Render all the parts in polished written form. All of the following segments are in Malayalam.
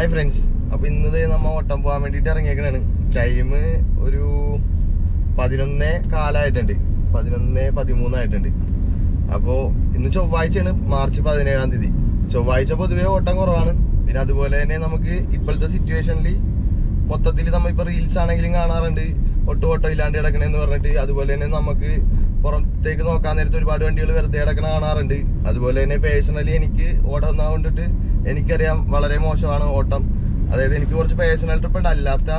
ഹായ് ഫ്രണ്ട്സ്, അപ്പോൾ ഇന്നത്തെ നമ്മൾ ഓട്ടം പോകാൻ വേണ്ടിയിട്ട് ഇറങ്ങിയേക്കണാണ്. ടൈം ഒരു 11:15 11:13 അപ്പോൾ ഇന്ന് ചൊവ്വാഴ്ചയാണ്, മാർച്ച് 17 ചൊവ്വാഴ്ച പൊതുവേ ഓട്ടം കുറവാണ്. പിന്നെ അതുപോലെ തന്നെ നമുക്ക് ഇപ്പോഴത്തെ സിറ്റുവേഷനിൽ മൊത്തത്തിൽ നമ്മളിപ്പോൾ റീൽസ് ആണെങ്കിലും കാണാറുണ്ട് ഓട്ടം ഇല്ലാണ്ട് കിടക്കണമെന്ന് പറഞ്ഞിട്ട്. അതുപോലെ തന്നെ നമുക്ക് പുറത്തേക്ക് നോക്കാൻ നേരത്തെ ഒരുപാട് വണ്ടികൾ വെറുതെ കിടക്കണ കാണാറുണ്ട്. അതുപോലെ തന്നെ പേഴ്സണലി എനിക്ക് ഓട്ടം കൊണ്ടിട്ട് എനിക്കറിയാം വളരെ മോശമാണ് ഓട്ടം. അതായത് എനിക്ക് കുറച്ച് പേഴ്സണൽ ട്രിപ്പ് ഉണ്ട്, അല്ലാത്ത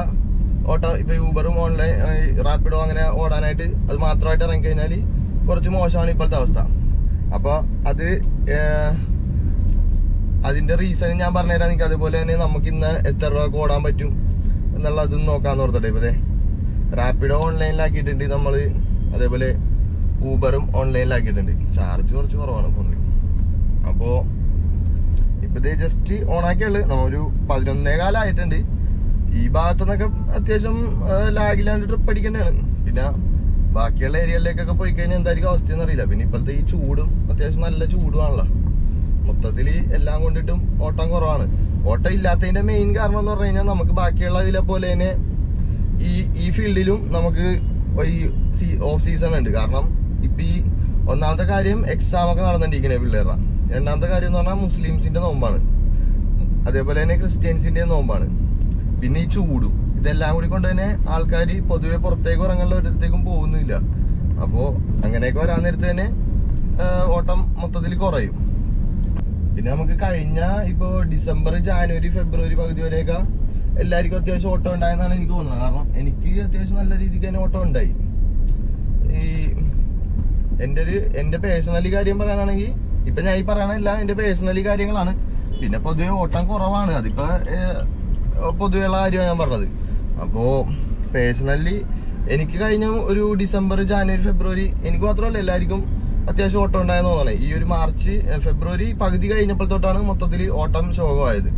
ഓട്ടം ഇപ്പൊ യൂബറും ഓൺലൈൻ റാപ്പിഡോ അങ്ങനെ ഓടാനായിട്ട് അത് മാത്രമായിട്ട് ഇറങ്ങിക്കഴിഞ്ഞാൽ കുറച്ച് മോശമാണ് ഇപ്പോഴത്തെ അവസ്ഥ. അപ്പോൾ അതിന്റെ റീസൺ ഞാൻ പറഞ്ഞുതരാം നിങ്ങൾക്ക്. അതുപോലെ തന്നെ നമുക്ക് ഇന്ന് എത്ര രൂപ ഓടാൻ പറ്റും എന്നുള്ളതും നോക്കാന്ന് ഓർത്തട്ടെ. ഇപ്പതേ റാപ്പിഡോ ഓൺലൈനിലാക്കിയിട്ടുണ്ട് നമ്മൾ, അതേപോലെ ഊബറും ഓൺലൈനിലാക്കിയിട്ടുണ്ട്. ചാർജ് കുറച്ച് കുറവാണ് ഫോണിൽ. അപ്പോൾ ഇപ്പത് ജസ്റ്റ് ഓണാക്കിയുള്ളു. നമ്മൊരു 11:15 ആയിട്ടുണ്ട്. ഈ ഭാഗത്തുനിന്നൊക്കെ അത്യാവശ്യം ലാഗില്ലാണ്ട് ട്രിപ്പ് അടിക്കുന്നതാണ്. പിന്നെ ബാക്കിയുള്ള ഏരിയകളിലേക്കൊക്കെ പോയി കഴിഞ്ഞാൽ എന്തായിരിക്കും അവസ്ഥയെന്ന് അറിയില്ല. പിന്നെ ഇപ്പോഴത്തെ ഈ ചൂടും അത്യാവശ്യം നല്ല ചൂടുമാണല്ലോ. മൊത്തത്തിൽ എല്ലാം കൊണ്ടിട്ടും ഓട്ടം കുറവാണ്. ഓട്ടം ഇല്ലാത്തതിന്റെ മെയിൻ കാരണം എന്ന് പറഞ്ഞു കഴിഞ്ഞാൽ നമുക്ക് ബാക്കിയുള്ള ഇതിലെ പോലെ തന്നെ ഈ ഫീൽഡിലും നമുക്ക് ഈ ഓഫ് സീസൺ ഉണ്ട്. കാരണം ഇപ്പൊ ഈ ഒന്നാമത്തെ കാര്യം എക്സാം ഒക്കെ നടന്നിരിക്കണേ പിള്ളേരുടെ. രണ്ടാമത്തെ കാര്യം എന്ന് പറഞ്ഞാൽ മുസ്ലിംസിന്റെ നോമ്പാണ്, അതേപോലെ തന്നെ ക്രിസ്ത്യൻസിന്റെ നോമ്പാണ്. പിന്നെ ഈ ചൂടും ഇതെല്ലാം കൂടി കൊണ്ട് തന്നെ ആൾക്കാർ പൊതുവെ പുറത്തേക്ക് ഇറങ്ങാനുള്ള ഒരിടത്തേക്കും പോകുന്നില്ല. അപ്പോൾ അങ്ങനെയൊക്കെ വരാൻ നേരത്തെ തന്നെ ഓട്ടം മൊത്തത്തിൽ കുറയും. പിന്നെ നമുക്ക് കഴിഞ്ഞ ഇപ്പോ ഡിസംബർ, ജാനുവരി, ഫെബ്രുവരി പകുതി വരെയൊക്കെ എല്ലാവർക്കും അത്യാവശ്യം ഓട്ടം ഉണ്ടായെന്നാണ് എനിക്ക് തോന്നുന്നത്. കാരണം എനിക്ക് അത്യാവശ്യം നല്ല രീതിക്ക് തന്നെ ഓട്ടം ഉണ്ടായി. ഈ എന്റെ പേഴ്സണലി കാര്യം പറയാനാണെങ്കിൽ ഇപ്പൊ ഞാൻ ഈ പറയണല്ല എന്റെ പേഴ്സണലി കാര്യങ്ങളാണ്. പിന്നെ പൊതുവെ ഓട്ടം കുറവാണ്, അതിപ്പോ പൊതുവെയുള്ള കാര്യമാണ് ഞാൻ പറഞ്ഞത്. അപ്പോ പേഴ്സണലി എനിക്ക് കഴിഞ്ഞ ഒരു ഡിസംബർ, ജാനുവരി, ഫെബ്രുവരി എനിക്ക് മാത്രമല്ല എല്ലാവർക്കും അത്യാവശ്യം ഓട്ടം ഉണ്ടായെന്ന് തോന്നണേ. ഈ ഒരു മാർച്ച്, ഫെബ്രുവരി പകുതി കഴിഞ്ഞപ്പോൾ തൊട്ടാണ് മൊത്തത്തിൽ ഓട്ടം ശോകമായത്.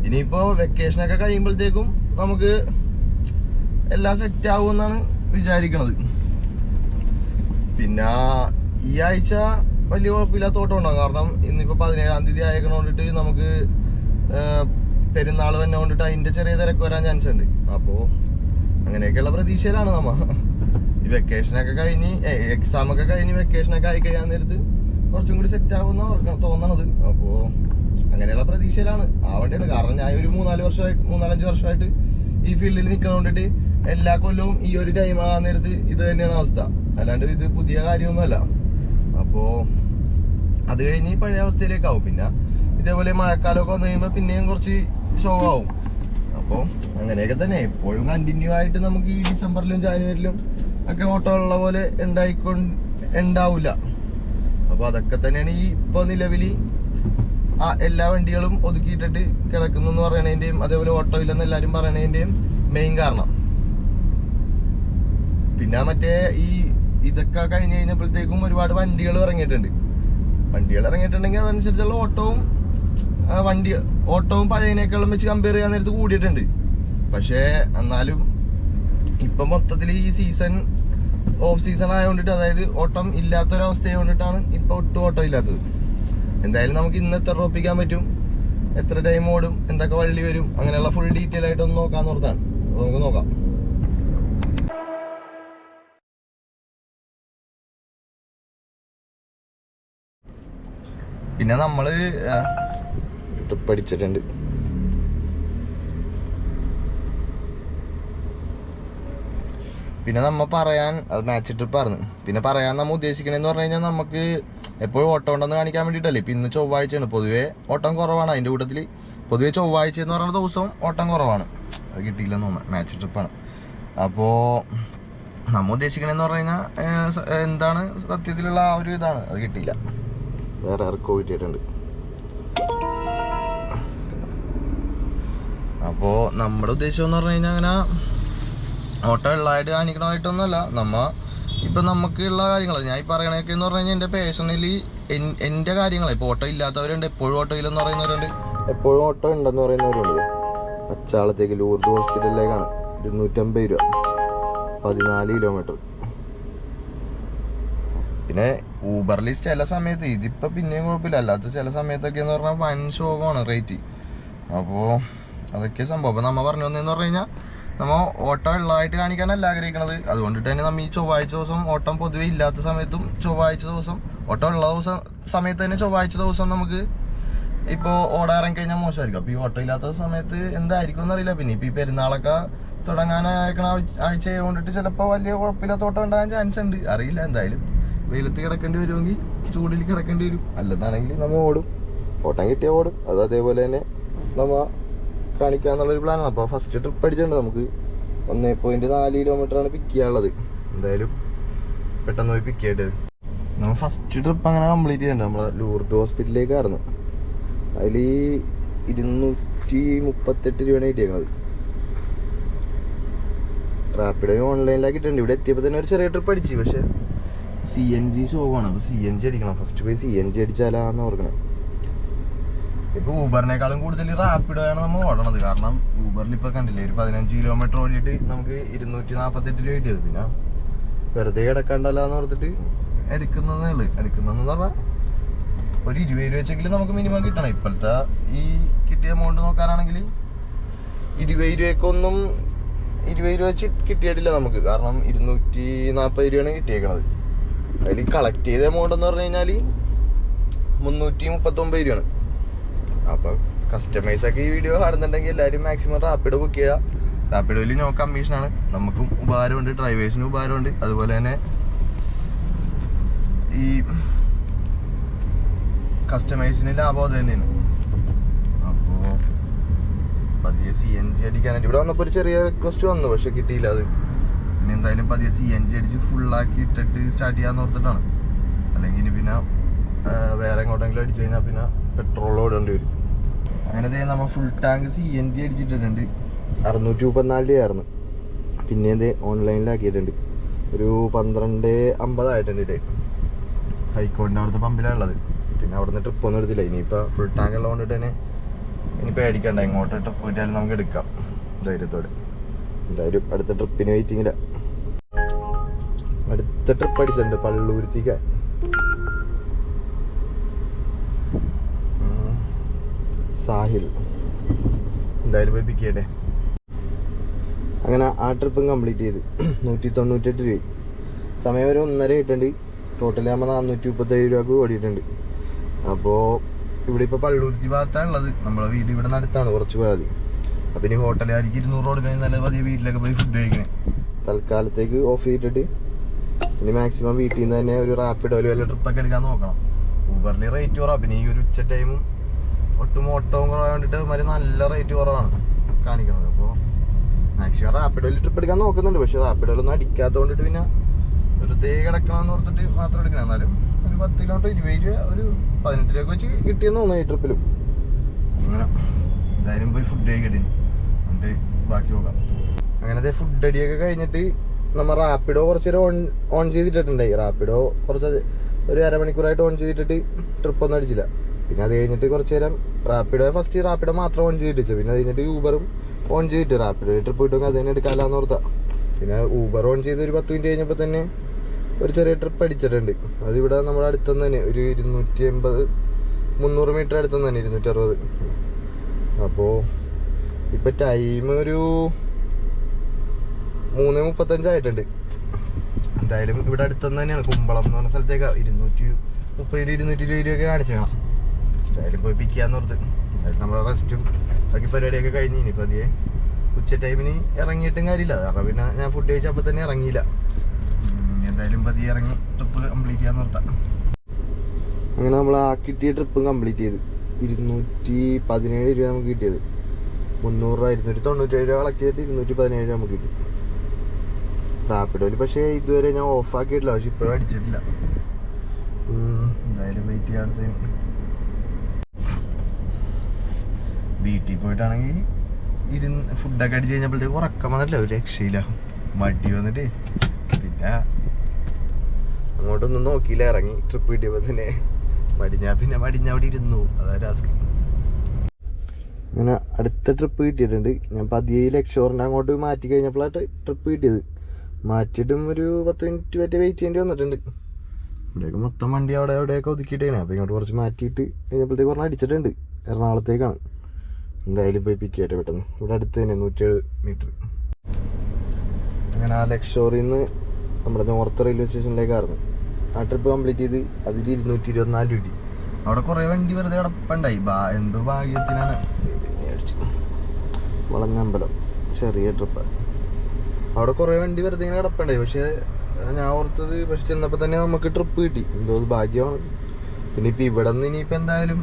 ഇനിയിപ്പോ വെക്കേഷനൊക്കെ കഴിയുമ്പോഴത്തേക്കും നമുക്ക് എല്ലാം സെറ്റ് ആവുമെന്നാണ് വിചാരിക്കണത്. പിന്നെ ഈ ആഴ്ച വലിയ കുഴപ്പമില്ലാത്ത ഓട്ടം ഉണ്ടാകും. കാരണം ഇന്നിപ്പോ 17 ആയതുകൊണ്ടിട്ട് നമുക്ക് പെരുന്നാൾ തന്നെ കൊണ്ടിട്ട് അതിന്റെ ചെറിയ തിരക്ക് വരാൻ ചാൻസ് ഉണ്ട്. അപ്പോ അങ്ങനെയൊക്കെയുള്ള പ്രതീക്ഷയിലാണ് നമ്മ. ഈ വെക്കേഷനൊക്കെ കഴിഞ്ഞ് എക്സാം ഒക്കെ കഴിഞ്ഞ് വെക്കേഷനൊക്കെ ആയി കഴിയാൻ നേരത്ത് കുറച്ചും കൂടി സെറ്റ് ആവുമെന്നാണ് തോന്നണത്. അപ്പോ അങ്ങനെയുള്ള പ്രതീക്ഷയിലാണ്, ആവേണ്ടതാണ്. കാരണം ഞാൻ ഒരു 3-4 വർഷമായിട്ട് ഈ ഫീൽഡിൽ നിൽക്കണോണ്ടിട്ട് എല്ലാ കൊല്ലവും ഈ ഒരു ടൈം ആകാൻ നേരത്ത് ഇത് തന്നെയാണ് അവസ്ഥ. അല്ലാണ്ട് ഇത് പുതിയ കാര്യമൊന്നുമല്ല. അപ്പോ അത് കഴിഞ്ഞ് പഴയ അവസ്ഥയിലേക്കാവും. പിന്നെ ഇതേപോലെ മഴക്കാലമൊക്കെ വന്നു കഴിയുമ്പോൾ പിന്നെയും കുറച്ച് ശോകമാവും. അപ്പോൾ അങ്ങനെയൊക്കെ തന്നെ എപ്പോഴും കണ്ടിന്യൂ ആയിട്ട് നമുക്ക് ഈ ഡിസംബറിലും ജാനുവരിയിലും ഒക്കെ ഓട്ടം ഉള്ള പോലെ ഉണ്ടാവില്ല. അപ്പോൾ അതൊക്കെ തന്നെയാണ് ഈ ഇപ്പോൾ നിലവിൽ എല്ലാ വണ്ടികളും ഒതുക്കിയിട്ടിട്ട് കിടക്കുന്നെന്ന് പറയണതിൻ്റെയും അതേപോലെ ഓട്ടോ ഇല്ലെന്ന് എല്ലാവരും പറയണതിൻ്റെയും മെയിൻ കാരണം. പിന്നെ മറ്റേ ഇതൊക്കെ കഴിഞ്ഞ് കഴിഞ്ഞപ്പോഴത്തേക്കും ഒരുപാട് വണ്ടികൾ ഇറങ്ങിയിട്ടുണ്ട്. വണ്ടികൾ ഇറങ്ങിയിട്ടുണ്ടെങ്കിൽ അതനുസരിച്ചുള്ള ഓട്ടവും പഴയതിനേക്കാളും വെച്ച് കമ്പയർ ചെയ്യാൻ നേരത്ത് കൂടിയിട്ടുണ്ട്. പക്ഷേ എന്നാലും ഇപ്പം മൊത്തത്തിൽ ഈ സീസൺ ഓഫ് സീസൺ ആയതുകൊണ്ടിട്ട്, അതായത് ഓട്ടം ഇല്ലാത്തൊരവസ്ഥയെ കൊണ്ടിട്ടാണ് ഇപ്പൊ ഒട്ടും ഓട്ടം ഇല്ലാത്തത്. എന്തായാലും നമുക്ക് ഇന്ന് എത്ര ഉറപ്പിക്കാൻ പറ്റും, എത്ര ടൈം ഓടും, എന്തൊക്കെ വള്ളി വരും, അങ്ങനെയുള്ള ഫുൾ ഡീറ്റെയിൽ ആയിട്ട് ഒന്ന് നോക്കാൻ ഓർത്താണ്. അപ്പോൾ നമുക്ക് നോക്കാം. പിന്നെ നമ്മള് ട്രിപ്പ് അടിച്ചിട്ടുണ്ട്. പിന്നെ നമ്മ പറയാൻ അത് മാച്ച് ട്രിപ്പായിരുന്നു. പിന്നെ പറയാൻ നമ്മൾ ഉദ്ദേശിക്കണെന്ന് പറഞ്ഞു കഴിഞ്ഞാൽ നമുക്ക് എപ്പോഴും ഓട്ടം ഉണ്ടെന്ന് കാണിക്കാൻ വേണ്ടിയിട്ടല്ലേ. ഇപ്പം ഇന്ന് ചൊവ്വാഴ്ചയാണ്, പൊതുവേ ഓട്ടം കുറവാണ്. അതിൻ്റെ കൂട്ടത്തിൽ പൊതുവേ ചൊവ്വാഴ്ച എന്ന് പറയുന്ന ദിവസവും ഓട്ടം കുറവാണ്. അത് കിട്ടിയില്ലെന്ന് തോന്നുന്നു, മാച്ച് ട്രിപ്പാണ്. അപ്പോൾ നമ്മ ഉദ്ദേശിക്കണെന്ന് പറഞ്ഞു കഴിഞ്ഞാൽ എന്താണ് സത്യത്തിലുള്ള ആ ഒരു ഇതാണ്, അത് കിട്ടിയില്ല. വേറെ ഇറക്കോ കിട്ടിയിട്ടുണ്ട്. അപ്പോൾ നമ്മുടെ ഉദ്ദേശം എന്ന് പറഞ്ഞു കഴിഞ്ഞാൽ അങ്ങനെ ഓട്ടം ഉള്ളതായിട്ട് കാണിക്കണമായിട്ടൊന്നുമല്ല. ഇപ്പം നമുക്കുള്ള കാര്യങ്ങൾ ഞാൻ ഈ പറയണതൊക്കെ എന്ന് പറഞ്ഞു കഴിഞ്ഞാൽ എൻ്റെ പേഴ്സണലി എൻ്റെ കാര്യങ്ങൾ. ഇപ്പോൾ ഓട്ടം ഇല്ലാത്തവരുണ്ട്, എപ്പോഴും ഓട്ടം ഇല്ലെന്ന് പറയുന്നവരുണ്ട്, എപ്പോഴും ഓട്ടം ഉണ്ടെന്ന് പറയുന്നവരുണ്ട്. പച്ചാളത്തേക്ക് ലൂർദ് ഹോസ്പിറ്റലിലേക്കാണ് 250 രൂപ, 14 കിലോമീറ്റർ. പിന്നെ ഊബറിൽ ചില സമയത്ത് ഇതിപ്പോൾ പിന്നെയും കുഴപ്പമില്ല, അല്ലാത്ത ചില സമയത്തൊക്കെ എന്ന് പറഞ്ഞാൽ വൻ ശോകമാണ് റേറ്റ്. അപ്പോൾ അതൊക്കെ സംഭവം. അപ്പോൾ നമ്മൾ പറഞ്ഞു വന്നതെന്ന് പറഞ്ഞു കഴിഞ്ഞാൽ നമ്മൾ ഓട്ടം ഉള്ളതായിട്ട് കാണിക്കാനല്ല ആഗ്രഹിക്കണത്. അതുകൊണ്ടിട്ട് തന്നെ നമ്മൾ ഈ ചൊവ്വാഴ്ച ദിവസം ഓട്ടം പൊതുവെ ഇല്ലാത്ത സമയത്തും ചൊവ്വാഴ്ച ദിവസം ഓട്ടം ഉള്ള സമയത്ത് തന്നെ ചൊവ്വാഴ്ച ദിവസം നമുക്ക് ഇപ്പോൾ ഓടാൻ ഇറങ്ങി കഴിഞ്ഞാൽ മോശമായിരിക്കും. അപ്പോൾ ഈ ഓട്ടം ഇല്ലാത്ത സമയത്ത് എന്തായിരിക്കും എന്നറിയില്ല. പിന്നെ ഇപ്പോൾ ഈ പെരുന്നാളൊക്കെ തുടങ്ങാനായിരിക്കണ ആഴ്ച കൊണ്ടിട്ട് ചിലപ്പോൾ വലിയ കുഴപ്പമില്ലാത്ത ഓട്ടം ഉണ്ടാകാൻ ചാൻസ് ഉണ്ട്, അറിയില്ല. എന്തായാലും വെയിലത്ത് കിടക്കേണ്ടി വരുമെങ്കിൽ ചൂടിൽ കിടക്കേണ്ടി വരും. അല്ലെന്നാണെങ്കിൽ നമ്മൾ ഓടും, ഓട്ടം കിട്ടിയാൽ ഓടും. അത് അതേപോലെ തന്നെ നമ്മൾ കാണിക്കാന്നുള്ളൊരു പ്ലാനാണ്. അപ്പോൾ ഫസ്റ്റ് ട്രിപ്പ് അടിച്ചിട്ടുണ്ട് നമുക്ക് 1.4 കിലോമീറ്ററാണ് പിക്ക് ചെയ്യാനുള്ളത്. എന്തായാലും പെട്ടെന്ന് പോയി പിക്ക് ചെയ്യേണ്ടത്. നമ്മൾ ഫസ്റ്റ് ട്രിപ്പ് അങ്ങനെ കംപ്ലീറ്റ് ചെയ്തിട്ടുണ്ട്. നമ്മളെ ലൂർദ് ഹോസ്പിറ്റലിലേക്കായിരുന്നു. അതിൽ 238 രൂപയാണ് കിട്ടിയേക്കുന്നത്. റാപ്പിഡോ ഓൺലൈനിലാക്കിയിട്ടുണ്ട്. ഇവിടെ എത്തിയപ്പോൾ തന്നെ ഒരു ചെറിയ ട്രിപ്പ് അടിച്ചു. പക്ഷെ CNG ഷോവാണ്. അപ്പോൾ CNG അടിക്കണം. ഫസ്റ്റ് പോയി CNG അടിച്ചാലാന്ന് ഓർക്കണം. ഇപ്പോൾ ഊബറിനേക്കാളും കൂടുതൽ റാപ്പിഡോയാണ് നമ്മൾ ഓടണത്. കാരണം ഊബറിൽ ഇപ്പോൾ കണ്ടില്ലേ, ഒരു 15 കിലോമീറ്റർ ഓടിയിട്ട് നമുക്ക് 248 രൂപ കിട്ടിയത്. പിന്നെ വെറുതെ കിടക്കണ്ടല്ലോ എന്ന് ഓർത്തിട്ട് എടുക്കുന്നതേ ഉള്ളു. എടുക്കുന്നതെന്ന് പറഞ്ഞാൽ ഒരു 20 രൂപ വെച്ചെങ്കിലും നമുക്ക് മിനിമം കിട്ടണം. ഇപ്പോഴത്തെ ഈ കിട്ടിയ എമൗണ്ട് നോക്കാനാണെങ്കിൽ 20 രൂപയ്ക്കൊന്നും 20 രൂപ വെച്ച് കിട്ടിയിട്ടില്ല നമുക്ക്. കാരണം 240 രൂപയാണ് കിട്ടിയേക്കണത്. അതിൽ കളക്ട് ചെയ്ത എമൗണ്ട് എന്ന് പറഞ്ഞു കഴിഞ്ഞാൽ 339 രൂപയാണ്. അപ്പോൾ കസ്റ്റമേഴ്സൊക്കെ ഈ വീഡിയോ കാണുന്നുണ്ടെങ്കിൽ എല്ലാവരും മാക്സിമം റാപ്പിഡോ ബുക്ക് ചെയ്യുക. റാപ്പിഡോയിൽ നോ കമ്മീഷനാണ്. നമുക്കും ഉപകാരമുണ്ട്, ഡ്രൈവേഴ്സിനും ഉപകാരമുണ്ട്. അതുപോലെ തന്നെ ഈ കസ്റ്റമേഴ്സിന് ലാഭം അത് തന്നെയാണ്. അപ്പോൾ പതിയെ CNG അടിക്കാനായിട്ട് ഇവിടെ വന്നപ്പോൾ ഒരു ചെറിയ റിക്വസ്റ്റ് വന്നു, പക്ഷെ കിട്ടിയില്ല. അത് പിന്നെ എന്തായാലും പതിയെ CNG അടിച്ച് ഫുള്ളാക്കി ഇട്ടിട്ട് സ്റ്റാർട്ട് ചെയ്യാന്ന് ഓർത്തിട്ടാണ്. അല്ലെങ്കിൽ പിന്നെ വേറെ എങ്ങോട്ടെങ്കിലും അടിച്ചു കഴിഞ്ഞാൽ പിന്നെ പെട്രോൾ ഓടേണ്ടി വരും. അങ്ങനെ നമ്മൾ ഫുൾ ടാങ്ക് CNG അടിച്ചിട്ടിട്ടുണ്ട്. 634 രൂപയായിരുന്നു. പിന്നെ ഇത് ഓൺലൈനിലാക്കിയിട്ടുണ്ട്. ഒരു 12:50 ആയിട്ടുണ്ട്. ഹൈക്കോടിൻ്റെ അവിടുത്തെ പമ്പിലാണുള്ളത്. പിന്നെ അവിടെ നിന്ന് ട്രിപ്പ് ഒന്നും എടുത്തില്ല. ഇനിയിപ്പോൾ ഫുൾ ടാങ്ക് ഉള്ളത് കൊണ്ടിട്ട് തന്നെ ഇനി പേടിക്കണ്ട, എങ്ങോട്ട് ട്രിപ്പ് കിട്ടിയാലും നമുക്ക് എടുക്കാം ധൈര്യത്തോടെ. എന്തായാലും അടുത്ത ട്രിപ്പിന് വെയിറ്റിങ്ങില്ല. അടുത്ത ട്രിപ്പ് അടിച്ചിട്ടുണ്ട് പള്ളൂരുത്തിക്ക്. സാഹിൽ എന്തായാലും പോയി പിക്ക് ചെയ്യട്ടെ. അങ്ങനെ ആ ട്രിപ്പും കംപ്ലീറ്റ് ചെയ്ത് 198 രൂപ. സമയം ഒരു 1:30 ആയിട്ടുണ്ട്. ടോട്ടലി ആകുമ്പോൾ 437 രൂപക്ക് ഓടിയിട്ടുണ്ട്. അപ്പോൾ ഇവിടെ ഇപ്പോൾ പള്ളൂരുത്തി ഭാഗത്താണ് ഉള്ളത്. നമ്മളെ വീട് ഇവിടെ നിന്ന് അടുത്താണ്, കുറച്ച് പോയാൽ മതി. അപ്പം ഇനി ഹോട്ടലുകാർക്ക് 200 കൊടുക്കാൻ നല്ല പതിയെ വീട്ടിലൊക്കെ പോയി ഫുഡ് കഴിക്കണേ. തൽക്കാലത്തേക്ക് ഓഫ് ചെയ്തിട്ട് ഇനി മാക്സിമം വീട്ടിൽ നിന്ന് തന്നെ ഒരു റാപ്പിഡോ വല്ല ട്രിപ്പൊക്കെ എടുക്കാൻ നോക്കണം. ഊബറിൽ റേറ്റ് കുറവാണ്. പിന്നെ ഈ ഒരു ഉച്ച ടൈമും ഒട്ടും ഓട്ടവും കുറവാൻ വേണ്ടിയിട്ട് മാതിരി നല്ല റേറ്റ് കുറവാണ് കാണിക്കുന്നത്. അപ്പോൾ മാക്സിമം റാപ്പിഡോയിൽ ട്രിപ്പ് എടുക്കാൻ നോക്കുന്നുണ്ട്. പക്ഷേ റാപ്പിഡോയിലൊന്നും അടിക്കാത്തത് കൊണ്ടിട്ട് പിന്നെ വെറുതെ കിടക്കണമെന്ന് ഓർത്തിട്ട് മാത്രം എടുക്കണം. എന്നാലും ഒരു 10 കിലോമീറ്റർ 20 രൂപ ഒരു 18 രൂപ വെച്ച് കിട്ടിയെന്ന് തോന്നുന്നു ഈ ട്രിപ്പിലും. അങ്ങനെ എന്തായാലും പോയി ഫുഡ് കഴിക്കട്ടെ, എന്നിട്ട് ബാക്കി പോകാം. അങ്ങനത്തെ ഫുഡ് അടിയൊക്കെ കഴിഞ്ഞിട്ട് നമ്മൾ റാപ്പിഡോ കുറച്ച് നേരം ഓൺ ചെയ്തിട്ടുണ്ടായി. റാപ്പിഡോ കുറച്ച് ഒരു അരമണിക്കൂറായിട്ട് ഓൺ ചെയ്തിട്ടിട്ട് ട്രിപ്പൊന്നും അടിച്ചില്ല. പിന്നെ അത് കഴിഞ്ഞിട്ട് കുറച്ച് നേരം ഫസ്റ്റ് റാപ്പിഡോ മാത്രം ഓൺ ചെയ്തിട്ടിച്ചു. പിന്നെ അത് കഴിഞ്ഞിട്ട് ഊബറും ഓൺ ചെയ്തിട്ട് റാപ്പിഡോ ട്രിപ്പ് കിട്ടുമെങ്കിൽ അത് തന്നെ എടുക്കാമെന്ന് ഓർത്താ. പിന്നെ ഊബർ ഓൺ ചെയ്ത് ഒരു 10 മിനിറ്റ് കഴിഞ്ഞപ്പോൾ തന്നെ ഒരു ചെറിയ ട്രിപ്പ് അടിച്ചിട്ടുണ്ട്. അതിവിടെ നമ്മുടെ അടുത്തുനിന്ന് തന്നെ ഒരു 280-300 മീറ്റർ അടുത്തുനിന്ന് തന്നെ 260. അപ്പോൾ ഇപ്പം ടൈം ഒരു 3:35 ആയിട്ടുണ്ട്. എന്തായാലും ഇവിടെ അടുത്തുനിന്ന് തന്നെയാണ്, കുമ്പളം എന്ന് പറഞ്ഞ സ്ഥലത്തേക്ക് 230-220 രൂപയൊക്കെ കാണിച്ചേക്കണം. എന്തായാലും പോയി പിക്ക് ചെയ്യാന്ന് ഓർത്ത്. എന്തായാലും നമ്മുടെ റെസ്റ്റും ബാക്കി പരിപാടിയൊക്കെ കഴിഞ്ഞ് ഇനിയിപ്പോൾ അതിയെ ഉച്ച ടൈമിന് ഇറങ്ങിയിട്ടും കാര്യമില്ല. കാരണം പിന്നെ ഞാൻ ഫുഡ് കഴിച്ചപ്പോൾ തന്നെ ഇറങ്ങിയില്ല. എന്തായാലും പതിയെ ഇറങ്ങി ട്രിപ്പ് കംപ്ലീറ്റ് ചെയ്യാൻ നിർത്താം. അങ്ങനെ നമ്മൾ ആ കിട്ടിയ ട്രിപ്പ് കംപ്ലീറ്റ് ചെയ്ത് 217 രൂപ നമുക്ക് കിട്ടിയത്. 300 രൂപ 297 രൂപ കളക്ട് ചെയ്തിട്ട് 217 രൂപ നമുക്ക് കിട്ടി റാപ്പിഡോയിൽ. പക്ഷേ ഇതുവരെ ഞാൻ ഓഫ് ആക്കിയിട്ടില്ല, പക്ഷെ ഇപ്പോഴും അടിച്ചിട്ടില്ല. എന്തായാലും വെയിറ്റ് ചെയ്യാത്തതിന് വീട്ടിൽ പോയിട്ടാണെങ്കിൽ ഫുഡൊക്കെ അടിച്ച് കഴിഞ്ഞപ്പോഴത്തേക്ക് ഉറക്കം വന്നിട്ടില്ല, ഒരു രക്ഷയില്ല. മടി വന്നിട്ട് പിന്നെ അങ്ങോട്ടൊന്നും നോക്കിയില്ല, ഇറങ്ങി ട്രിപ്പ് കിട്ടിയപ്പോൾ തന്നെ മടിഞ്ഞ അവിടെ ഇരുന്നു. അതാ ടാസ്ക്. അങ്ങനെ അടുത്ത ട്രിപ്പ് കിട്ടിയിട്ടുണ്ട്. ഞാൻ പതിയെ ലക്ഷോറിൻ്റെ അങ്ങോട്ട് മാറ്റി കഴിഞ്ഞപ്പോഴാണ് ട്രിപ്പ് കിട്ടിയത്. മാറ്റിയിട്ടും ഒരു 10 മിനിറ്റ് വരെ വെയിറ്റ് ചെയ്യേണ്ടി വന്നിട്ടുണ്ട്. ഇവിടെയൊക്കെ മൊത്തം വണ്ടി അവിടെയൊക്കെ ഒതുക്കിയിട്ടാണ്. അപ്പോൾ ഇങ്ങോട്ട് കുറച്ച് മാറ്റിയിട്ട് കഴിഞ്ഞപ്പോഴത്തേക്ക് പറഞ്ഞാൽ അടിച്ചിട്ടുണ്ട്. എറണാകുളത്തേക്കാണ്. എന്തായാലും പോയി പിക്ക് ചെയ്യട്ടെ പെട്ടെന്ന്. ഇവിടെ അടുത്ത് തന്നെ 107 മീറ്റർ. അങ്ങനെ ആ ലക്ഷോറിൽ നിന്ന് നമ്മുടെ നോർത്ത് റെയിൽവേ സ്റ്റേഷനിലേക്കായിരുന്നു ആ ട്രിപ്പ് കംപ്ലീറ്റ് ചെയ്ത്. അതിൽ 224 രൂപ. അവിടെ കുറേ വണ്ടി വെറുതെ കിടപ്പുണ്ടായി. എന്തോ ഭാഗ്യത്തിനാണ് വളഞ്ഞമ്പലം ചെറിയ ട്രിപ്പ്. അവിടെ കുറേ വണ്ടി വെറുതെ ഇങ്ങനെ കിടപ്പുണ്ടായി. പക്ഷേ ഞാൻ ഓർത്തത് പക്ഷെ ചെന്നപ്പോൾ തന്നെ നമുക്ക് ട്രിപ്പ് കിട്ടി. എന്തോ ഭാഗ്യമാണ്. പിന്നെ ഇപ്പം ഇവിടെ നിന്ന് ഇനിയിപ്പോൾ എന്തായാലും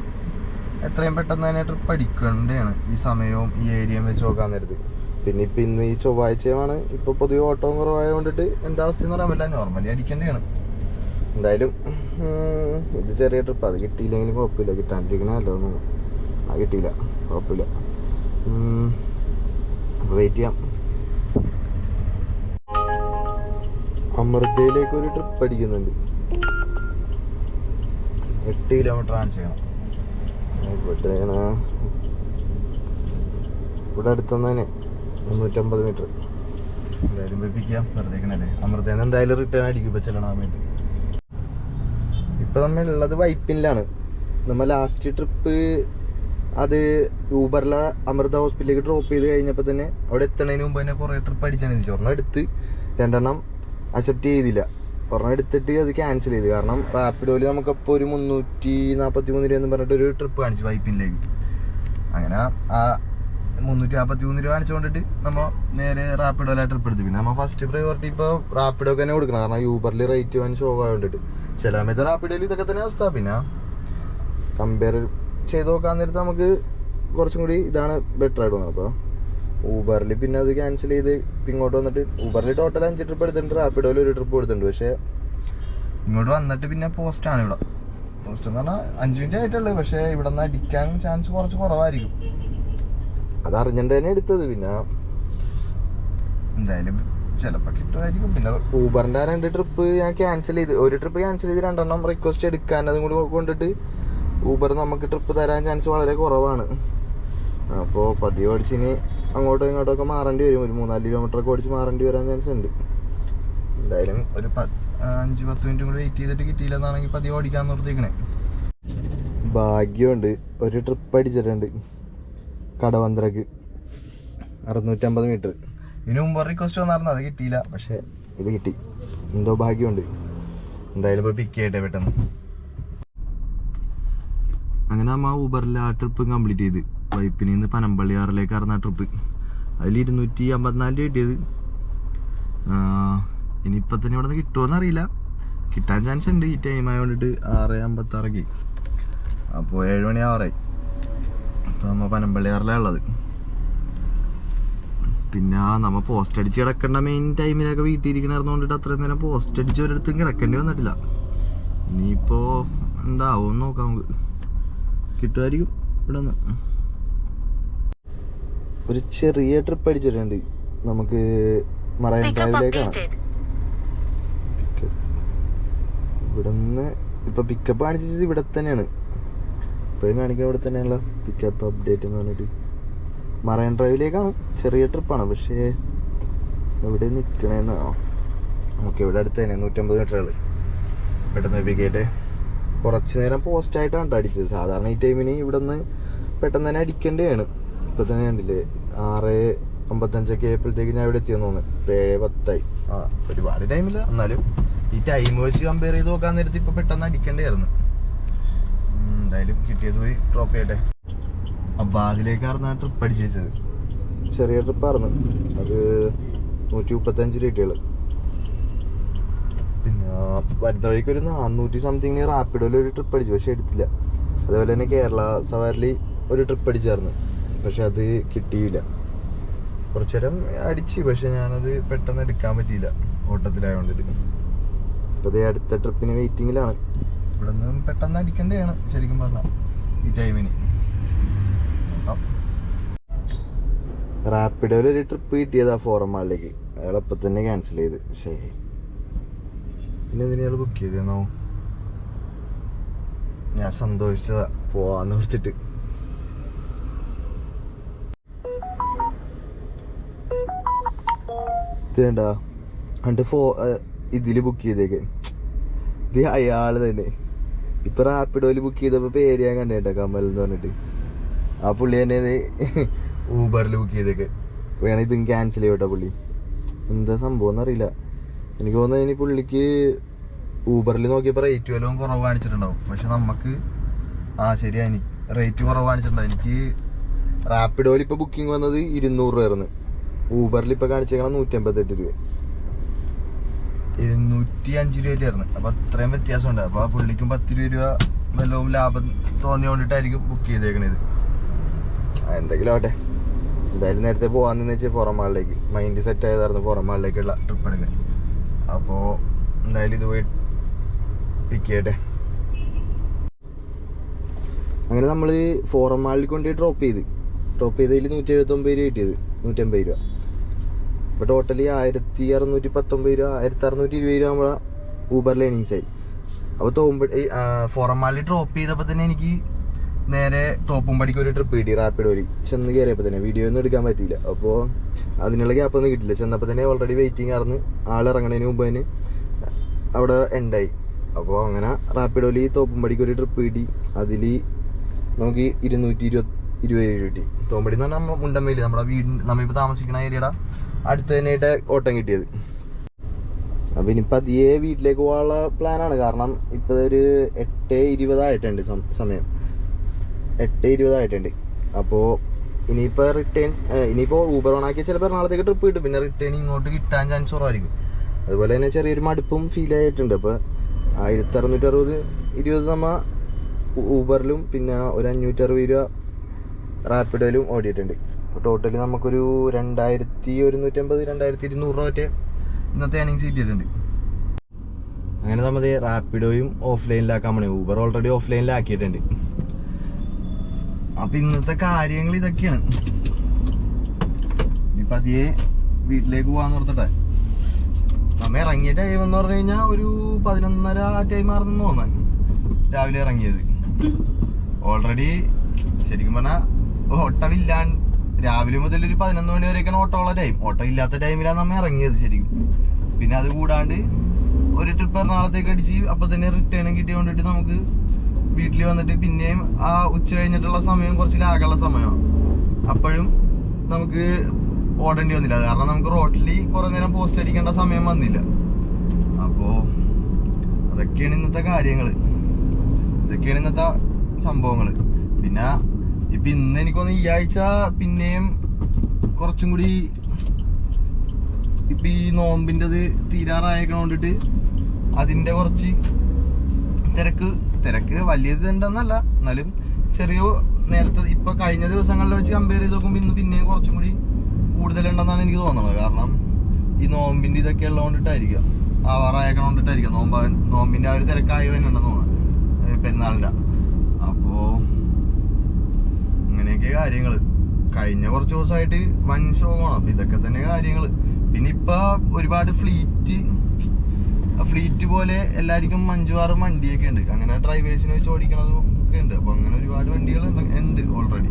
എത്രയും പെട്ടെന്ന് തന്നെ ട്രിപ്പ് അടിക്കേണ്ടതാണ്. ഈ സമയവും ഈ ഏരിയയും വെച്ച് നോക്കാൻ നേരത്ത്. പിന്നെ ഇപ്പം ഇന്ന് ഈ ചൊവ്വാഴ്ചയാണ്. ഇപ്പോൾ പൊതുവെ ഓട്ടവും കുറവായത് കൊണ്ടിട്ട് എന്താ അവസ്ഥ എന്ന് പറയാൻ പറ്റില്ല. നോർമലി അടിക്കേണ്ടതാണ്. എന്തായാലും ഇത് ചെറിയ ട്രിപ്പ്. അത് കിട്ടിയില്ലെങ്കിലും കുഴപ്പമില്ല. കിട്ടാണ്ടിരിക്കണേ നല്ലതൊന്നും. അത് കിട്ടിയില്ല, കുഴപ്പമില്ല. അപ്പോൾ വെയിറ്റ് ചെയ്യാം. അമൃതയിലേക്ക് ഒരു ട്രിപ്പ് അടിക്കുന്നുണ്ട്. 8 കിലോമീറ്റർ ആണ് ചെയ്യണം. ഇവിടെ അടുത്തുനിന്ന് തന്നെ 350 മീറ്റർ. എന്തായാലും വെപ്പിക്കാം. വെറുതെ അമൃതേന്ന് എന്തായാലും റിട്ടേൺ അടിക്കും ഇപ്പം ചെല്ലണ സമയത്ത്. ഇപ്പം നമ്മളുള്ളത് വൈപ്പിനിലാണ്. നമ്മൾ ലാസ്റ്റ് ട്രിപ്പ് അത് ഊബറിലെ അമൃത ഹോസ്പിറ്റലിലേക്ക് ഡ്രോപ്പ് ചെയ്ത് കഴിഞ്ഞപ്പോൾ തന്നെ അവിടെ എത്തുന്നതിന് മുമ്പ് തന്നെ കുറേ ട്രിപ്പ് അടിച്ചാണ്. ഒരെണ്ണം എടുത്ത് 2 അക്സെപ്റ്റ് ചെയ്തില്ല. ഒരെണ്ണം എടുത്തിട്ട് അത് ക്യാൻസൽ ചെയ്ത്. കാരണം റാപ്പിഡോയിൽ നമുക്കപ്പോൾ ഒരു 343 രൂപ എന്ന് പറഞ്ഞിട്ട് ഒരു ട്രിപ്പ് കാണിച്ചു വൈപ്പിനിലേക്ക്. അങ്ങനെ ആ 343 രൂപ കാണിച്ചുകൊണ്ടിട്ട് നമ്മൾ നേരെ റാപ്പിഡോയിലെ ട്രിപ്പ് എടുത്തു. പിന്നെ നമ്മൾ ഫസ്റ്റ് പ്രയോറിറ്റി ഇപ്പോൾ റാപ്പിഡോക്ക് തന്നെ കൊടുക്കണം. കാരണം യൂബറിൽ റേറ്റ് വൻ ഷോ ആയതുകൊണ്ടിട്ട് ചില സമയത്ത് റാപ്പിഡോയിൽ ഇതൊക്കെ തന്നെ അവസ്ഥ. പിന്നെ കമ്പയർ ചെയ്ത് നോക്കാൻ നേരത്ത് നമുക്ക് കുറച്ചും കൂടി ഇതാണ് ബെറ്റർ ആയിട്ട് തോന്നുന്നത്. അപ്പോൾ ഊബറിൽ പിന്നെ അത് ക്യാൻസൽ ചെയ്ത് ഇങ്ങോട്ട് വന്നിട്ട് ഊബറിൽ ടോട്ടൽ 5 ട്രിപ്പ് എടുത്തിട്ടുണ്ട്. റാപ്പിഡോയിൽ 1 ട്രിപ്പ് കൊടുത്തിട്ടുണ്ട്. പക്ഷേ ഇങ്ങോട്ട് വന്നിട്ട് പിന്നെ പോസ്റ്റാണ്. ഇവിടെ പോസ്റ്റ് എന്ന് പറഞ്ഞാൽ 5 മിനിറ്റ് ആയിട്ടുള്ളത്. പക്ഷേ ഇവിടെ നിന്ന് അടിക്കാൻ ചാൻസ് കുറച്ച് കുറവായിരിക്കും. അത് അറിഞ്ഞിട്ട് തന്നെ എടുത്തത്. പിന്നെ എന്തായാലും ചിലപ്പോൾ കിട്ടുമായിരിക്കും. പിന്നെ ഊബറിൻ്റെ 2 ട്രിപ്പ് ഞാൻ ക്യാൻസൽ ചെയ്ത്, 1 ട്രിപ്പ് ക്യാൻസൽ ചെയ്ത് 2 റിക്വസ്റ്റ് എടുക്കാൻ അതും കൂടി കൊണ്ടിട്ട് ഊബർ നമുക്ക് ട്രിപ്പ് തരാൻ ചാൻസ് വളരെ കുറവാണ്. അപ്പോൾ പതിയെ ഓടിച്ചിന് അങ്ങോട്ടും ഇങ്ങോട്ടൊക്കെ മാറേണ്ടി വരും. ഒരു 3-4 കിലോമീറ്ററൊക്കെ ഓടിച്ച് മാറേണ്ടി വരാൻ ചാൻസ് ഉണ്ട്. എന്തായാലും ഒരു 5-10 മിനിറ്റും കൂടി വെയിറ്റ് ചെയ്തിട്ട് കിട്ടിയില്ലെന്നാണെങ്കിൽ പതിയെ ഓടിക്കാൻ നിർത്തിക്കണേ. ഭാഗ്യമുണ്ട്, 1 ട്രിപ്പ് അടിച്ചിട്ടുണ്ട് കടവന്ത്രക്ക് 650 മീറ്റർ. ഇതിന് മുമ്പ് റിക്വസ്റ്റ് വന്നായിരുന്നു, അത് കിട്ടിയില്ല. പക്ഷേ ഇത് കിട്ടി. എന്തോ ഭാഗ്യമുണ്ട്. എന്തായാലും ഇപ്പോൾ പിക്ക് ചെയ്യട്ടെ പെട്ടെന്ന്. അങ്ങനെ നമ്മൾ ഊബറിൽ ആ ട്രിപ്പ് കംപ്ലീറ്റ് ചെയ്ത് വൈപ്പിനിൽ നിന്ന് പനമ്പള്ളിയാറിലേക്കായിരുന്നു ആ ട്രിപ്പ്. അതിൽ 254 രൂപ കിട്ടിയത്. ഇനിയിപ്പോൾ തന്നെ ഇവിടെ നിന്ന് കിട്ടുമോയെന്ന് അറിയില്ല. കിട്ടാൻ ചാൻസ് ഉണ്ട്. ഈ ടൈം ആയതുകൊണ്ടിട്ട് 6:56 അപ്പോൾ 7 മണിയാവാറായി. അപ്പോൾ നമ്മൾ പനമ്പള്ളിയാറിലാണ് ഉള്ളത്. പിന്നെ നമ്മൾ പോസ്റ്റ് അടിച്ച് കിടക്കേണ്ട മെയിൻ ടൈമിലൊക്കെ വീട്ടിലിരിക്കണമായിരുന്നു കൊണ്ടിട്ട് അത്രയും നേരം പോസ്റ്റ് അടിച്ച് ഒരിടത്തും കിടക്കേണ്ടി വന്നിട്ടില്ല. ഇനിയിപ്പോൾ എന്താവും നോക്കാം. നമുക്ക് കിട്ടുമായിരിക്കും. ഇവിടെ നിന്ന് ഒരു ചെറിയ ട്രിപ്പ് അടിച്ചിട്ടുണ്ട്. നമുക്ക് മറൈൻ ഡ്രൈവിലേക്കാണ്. ഇവിടെ നിന്ന് ഇപ്പം പിക്കപ്പ് കാണിച്ചത് ഇവിടെ തന്നെയാണ്. ഇപ്പോഴും കാണിക്കുന്നത് ഇവിടെ തന്നെയാണല്ലോ പിക്കപ്പ് അപ്ഡേറ്റ് എന്ന് പറഞ്ഞിട്ട്. മറൈൻ ഡ്രൈവിലേക്കാണ്. ചെറിയ ട്രിപ്പാണ്. പക്ഷേ എവിടെ നിൽക്കണേന്നോ. നമുക്ക് ഇവിടെ അടുത്ത് തന്നെ 150 മീറ്ററുകൾ. പെട്ടെന്ന് പിക്കട്ടെ. കുറച്ച് നേരം പോസ്റ്റായിട്ടാണ് അടിച്ചത്. സാധാരണ ഈ ടൈമിന് ഇവിടെ നിന്ന് പെട്ടെന്ന് തന്നെ അടിക്കേണ്ടതാണ്. ഇപ്പം തന്നെ കണ്ടില്ലേ 6:55 ആയപ്പോഴത്തേക്ക് ഞാൻ ഇവിടെ എത്തിയെന്ന് തോന്നുന്നു. 7:10. ഒരുപാട് ടൈമില്ല. എന്നാലും ഈ ടൈം വെച്ച് കമ്പയർ ചെയ്ത് നോക്കാൻ നേരത്ത് ഇപ്പം പെട്ടെന്ന് അടിക്കേണ്ടതായിരുന്നു. എന്തായാലും കിട്ടിയത് പോയി ഡ്രോപ്പ് ചെയ്യട്ടെ. അപ്പോൾ അതിലേക്കായിരുന്നു ആ ട്രിപ്പ് അടിച്ച് വെച്ചത്. ചെറിയ ട്രിപ്പായിരുന്നു. അത് 135 രൂപ. പിന്നെ വരുന്ന വഴിക്ക് ഒരു 400 സംതിങ് റാപ്പിഡോയിൽ 1 ട്രിപ്പ് അടിച്ചു. പക്ഷെ എടുത്തില്ല. അതുപോലെ തന്നെ കേരള സവാരിൽ 1 ട്രിപ്പ് അടിച്ചായിരുന്നു. പക്ഷെ അത് കിട്ടിയില്ല. കുറച്ചു നേരം അടിച്ച്. പക്ഷെ ഞാനത് പെട്ടെന്ന് എടുക്കാൻ പറ്റിയില്ല ഓട്ടത്തിലായതുകൊണ്ടിട്ട്. അപ്പോൾ അതേ അടുത്ത ട്രിപ്പിന് വെയിറ്റിങ്ങിലാണ്. ഇവിടെ നിന്നും പെട്ടെന്ന് അടിക്കേണ്ടതാണ് ശരിക്കും പറഞ്ഞാൽ ഈ ടൈമിന്. റാപ്പിഡോയിൽ 1 ട്രിപ്പ് കിട്ടിയതാ ഫോറം മാളിലേക്ക്. അയാൾ അപ്പം തന്നെ ക്യാൻസൽ ചെയ്ത്. ശരി, പിന്നെ എന്തിനാൾ ബുക്ക് ചെയ്തെന്നോ. ഞാൻ സന്തോഷിച്ചതാ പോവാന്ന് ഓർത്തിട്ട്. വേണ്ട എന്നിട്ട് ഇതില് ബുക്ക് ചെയ്തേക്കെ. ഇത് അയാള് തന്നെ. ഇപ്പൊ റാപ്പിഡോയില് ബുക്ക് ചെയ്തപ്പോ പേര് ഞാൻ കണ്ടേട്ടാ, കമൽ എന്ന് പറഞ്ഞിട്ട്. ആ പുള്ളി തന്നെ ഇത് ഊബറിൽ ബുക്ക് ചെയ്തേക്ക്. വേണം ഇതും ക്യാൻസൽ ചെയ്യട്ടോ പുള്ളി. എന്താ സംഭവം എന്നറിയില്ല. എനിക്ക് തോന്നുന്നത് ഇനി പുള്ളിക്ക് ഊബറിൽ നോക്കിയപ്പോൾ റേറ്റ് വല്ലതും കുറവ് കാണിച്ചിട്ടുണ്ടാവും. പക്ഷെ നമുക്ക് ശരിയാ, എനിക്ക് റേറ്റ് കുറവ് കാണിച്ചിട്ടുണ്ടാവും. എനിക്ക് റാപ്പിഡോയിൽ ഇപ്പോൾ ബുക്കിംഗ് വന്നത് 200 രൂപയായിരുന്നു. ഊബറിൽ ഇപ്പോൾ കാണിച്ചേക്കണം 158 രൂപ, 205 രൂപയായിരുന്നു. അപ്പോൾ അത്രയും വ്യത്യാസമുണ്ട്. അപ്പോൾ ആ പുള്ളിക്കും 10 രൂപ വല്ലതും ലാഭം തോന്നിയോണ്ടിട്ടായിരിക്കും ബുക്ക് ചെയ്തേക്കണത്. എന്തെങ്കിലും ആവട്ടെ. എന്തായാലും നേരത്തെ പോകാമെന്ന് വെച്ചാൽ പുറമാളിലേക്ക് മൈൻഡ് സെറ്റ് ആയതായിരുന്നു, പുറമാളിലേക്കുള്ള ട്രിപ്പ് എടുക്കാൻ. അപ്പോൾ എന്തായാലും ഇത് പോയി പിക്ക് ചെയ്യട്ടെ. അങ്ങനെ നമ്മൾ ഫോറം മാളിൽ കൊണ്ടുപോയി ഡ്രോപ്പ് ചെയ്തതിൽ 179 രൂപ കിട്ടിയത്, 150 രൂപ. അപ്പോൾ ടോട്ടലി 1619 രൂപ, 1620 രൂപ നമ്മളെ ഊബറിൽ ഏണിങ്സ് ആയി. അപ്പോൾ ഫോറം മാളിൽ ഡ്രോപ്പ് ചെയ്തപ്പോൾ തന്നെ എനിക്ക് നേരെ തോപ്പുംപടിക്ക് ഒരു ട്രിപ്പ് കിട്ടി. റാപ്പിഡോയിൽ ചെന്ന് കയറിയപ്പോൾ തന്നെ വീഡിയോ ഒന്നും എടുക്കാൻ പറ്റിയില്ല. അപ്പോൾ അതിനുള്ള ഗ്യാപ്പൊന്നും കിട്ടില്ല. ചെന്നപ്പോൾ തന്നെ ഓൾറെഡി വെയിറ്റിംഗ് ആയിരുന്നു. ആളിറങ്ങണതിന് മുമ്പ് തന്നെ അവിടെ എൻഡായി. അപ്പോൾ അങ്ങനെ റാപ്പിഡോയിൽ തോപ്പുംപടിക്ക് ഒരു ട്രിപ്പ് കിട്ടി. അതിൽ നമുക്ക് 220 രൂപ കിട്ടി. തോമ്പടി എന്ന് പറഞ്ഞാൽ മുണ്ടമ്പേല്, നമ്മുടെ നമ്മളിപ്പോൾ താമസിക്കുന്ന ഏരിയയുടെ അടുത്ത് തന്നെയായിട്ട് ഓട്ടം കിട്ടിയത്. അപ്പോൾ ഇനിയിപ്പോൾ അധികേ വീട്ടിലേക്ക് പോകാനുള്ള പ്ലാനാണ്. കാരണം ഇപ്പോൾ ഒരു 8:20 ആയിട്ടുണ്ട് സമയം, 8:20 ആയിട്ടുണ്ട്. അപ്പോൾ ഇനിയിപ്പോൾ ഊബർ ഓണാക്കിയാൽ ചിലപ്പോൾ എറണാകുളത്തേക്ക് ട്രിപ്പ് കിട്ടും. പിന്നെ റിട്ടേൺ ഇങ്ങോട്ട് കിട്ടാൻ ചാൻസ് കുറവായിരിക്കും. അതുപോലെ തന്നെ ചെറിയൊരു മടുപ്പും ഫീൽ ആയിട്ടുണ്ട്. അപ്പോൾ 1660 നമ്മൾ ഊബറിലും പിന്നെ ഒരു 560 രൂപ റാപ്പിഡോയിലും ഓടിയിട്ടുണ്ട്. അപ്പോൾ ടോട്ടലി നമുക്കൊരു 2150, 2200 രൂപ മറ്റേ ഇന്നത്തെ ഏണിങ്സ് കിട്ടിയിട്ടുണ്ട്. അങ്ങനെ നമ്മൾ റാപ്പിഡോയും ഓഫ്ലൈനിലാക്കാൻ വേണ്ടി ഊബർ ഓൾറെഡി ഓഫ്ലൈനിലാക്കിയിട്ടുണ്ട്. അപ്പം ഇന്നത്തെ കാര്യങ്ങൾ ഇതൊക്കെയാണ്. ഇനിയിപ്പോൾ അധികേ വീട്ടിലേക്ക് പോകാൻ ഓർത്തിട്ടെ. നമ്മ ഇറങ്ങിയ ടൈം എന്ന് പറഞ്ഞു കഴിഞ്ഞാൽ ഒരു 11:30 ആ ടൈം ആണെന്ന് തോന്നാൻ രാവിലെ ഇറങ്ങിയത്. ഓൾറെഡി ശരിക്കും പറഞ്ഞാൽ ഓട്ടമില്ലാണ്ട് രാവിലെ മുതൽ ഒരു 11 മണി വരെയൊക്കെയാണ് ഓട്ടമുള്ള ടൈം. ഓട്ടം ഇല്ലാത്ത ടൈമിലാണ് നമ്മൾ ഇറങ്ങിയത് ശരിക്കും. പിന്നെ അത് കൂടാണ്ട് ഒരു ട്രിപ്പ് എറണാകുളത്തേക്ക് അടിച്ച് അപ്പം തന്നെ റിട്ടേണും കിട്ടിയോണ്ടിട്ട് നമുക്ക് വീട്ടിൽ വന്നിട്ട് പിന്നെയും ആ ഉച്ച കഴിഞ്ഞിട്ടുള്ള സമയം കുറച്ച് ലാഗുള്ള സമയമാണ്. അപ്പോഴും നമുക്ക് ഓടേണ്ടി വന്നില്ല. കാരണം നമുക്ക് റോട്ടിൽ കുറേ നേരം പോസ്റ്റ് അടിക്കേണ്ട സമയം വന്നില്ല. അപ്പോൾ അതൊക്കെയാണ് ഇന്നത്തെ കാര്യങ്ങൾ, ഇതൊക്കെയാണ് ഇന്നത്തെ സംഭവങ്ങൾ. പിന്നെ ഇപ്പം ഇന്ന് എനിക്കൊന്ന് ഈ ആഴ്ച പിന്നെയും കുറച്ചും കൂടി ഇപ്പം ഈ നോമ്പിൻ്റെത് തീരാറായേക്കണോണ്ടിട്ട് അതിൻ്റെ കുറച്ച് തിരക്ക് വലിയത് ഉണ്ടെന്നല്ല, എന്നാലും ചെറിയ നേരത്തെ ഇപ്പം കഴിഞ്ഞ ദിവസങ്ങളിൽ വെച്ച് കമ്പയർ ചെയ്ത് നോക്കുമ്പോൾ ഇന്ന് പിന്നെയും കുറച്ചും കൂടി കൂടുതലുണ്ടെന്നാണ് എനിക്ക് തോന്നുന്നത്. കാരണം ഈ നോമ്പിൻ്റെ ഇതൊക്കെ ഉള്ളതുകൊണ്ടിട്ടായിരിക്കാം, ആവാറായേക്കണോണ്ടിട്ടായിരിക്കാം. നോമ്പിൻ്റെ ആ ഒരു തിരക്കായി വരുന്നുണ്ടെന്ന് തോന്നുന്നു, പെരുന്നാളിൻ്റെ. അപ്പോൾ അങ്ങനെയൊക്കെ കാര്യങ്ങൾ. കഴിഞ്ഞ കുറച്ച് ദിവസമായിട്ട് വൻ ശോകമാണ്. അപ്പം ഇതൊക്കെ തന്നെ കാര്യങ്ങൾ. പിന്നെ ഇപ്പം ഒരുപാട് ഫ്ലീറ്റ് പോലെ എല്ലാവർക്കും 5-6 വണ്ടിയൊക്കെ ഉണ്ട്. അങ്ങനെ ഡ്രൈവേഴ്സിനെ വെച്ച് ഓടിക്കണതും ഒക്കെ ഉണ്ട്. അപ്പോൾ അങ്ങനെ ഒരുപാട് വണ്ടികൾ ഉണ്ട് ഓൾറെഡി.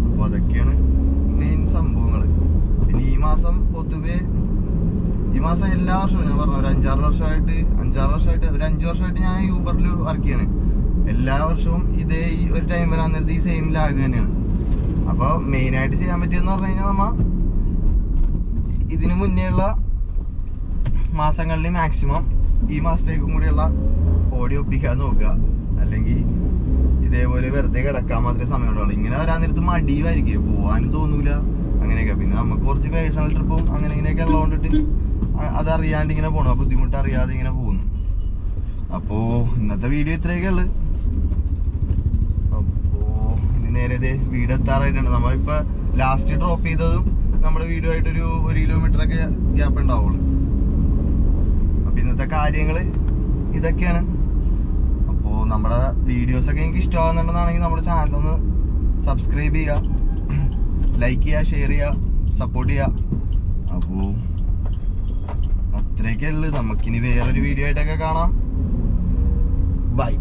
അപ്പോൾ അതൊക്കെയാണ് മെയിൻ സംഭവങ്ങൾ. പിന്നെ ഈ മാസം പൊതുവെ എല്ലാ വർഷവും ഞാൻ പറഞ്ഞു ഒരു 5-6 വർഷമായിട്ട് ഒരു 5 വർഷമായിട്ട് ഞാൻ യൂബറിൽ വർക്ക് ചെയ്യണേ. എല്ലാ വർഷവും ഇതേ ഈ ഒരു ടൈം വരാൻ നേരത്തെ ഈ സെയിം ലാഗ് തന്നെയാണ്. അപ്പോൾ മെയിനായിട്ട് ചെയ്യാൻ പറ്റിയെന്ന് പറഞ്ഞു കഴിഞ്ഞാൽ നമ്മൾ ഇതിന് മുന്നേയുള്ള മാസങ്ങളിൽ മാക്സിമം ഈ മാസത്തേക്കും കൂടിയുള്ള ഓടി ഒപ്പിക്കാൻ നോക്കുക. അല്ലെങ്കിൽ ഇതേപോലെ വെറുതെ കിടക്കാൻ മാത്രമേ സമയം ഉണ്ടാവുള്ളൂ. ഇങ്ങനെ വരാൻ നേരത്ത് മടിയുമായിരിക്കും, പോകാനും തോന്നൂല, അങ്ങനെയൊക്കെ. പിന്നെ നമുക്ക് കുറച്ച് പേഴ്സണൽ ട്രിപ്പും അങ്ങനെ ഇങ്ങനെയൊക്കെ ഉള്ളതുകൊണ്ടിട്ട് അതറിയാണ്ട് ഇങ്ങനെ പോകണം, ആ ബുദ്ധിമുട്ട് അറിയാതെ ഇങ്ങനെ പോകുന്നു. അപ്പോൾ ഇന്നത്തെ വീഡിയോ ഇത്രയൊക്കെ ഉള്ളു. അപ്പോൾ ഇനി നേരെ വീട് എത്താറായിട്ടുണ്ട്. നമ്മളിപ്പോൾ ലാസ്റ്റ് ഡ്രോപ്പ് ചെയ്തതും നമ്മുടെ വീഡിയോ ആയിട്ടൊരു 1 കിലോമീറ്ററൊക്കെ ഗ്യാപ്പ് ഉണ്ടാവുള്ളൂ. അപ്പം ഇന്നത്തെ കാര്യങ്ങൾ ഇതൊക്കെയാണ്. അപ്പോൾ നമ്മുടെ വീഡിയോസൊക്കെ എനിക്ക് ഇഷ്ടമാകുന്നുണ്ടെന്നാണെങ്കിൽ നമ്മുടെ ചാനലൊന്ന് സബ്സ്ക്രൈബ് ചെയ്യുക, ലൈക്ക് ചെയ്യുക, ഷെയർ ചെയ്യുക, സപ്പോർട്ട് ചെയ്യുക. അപ്പോൾ അത്രയൊക്കെ ഉള്ളു. നമുക്കിനി വേറൊരു വീഡിയോ ആയിട്ടൊക്കെ കാണാം. ബൈ.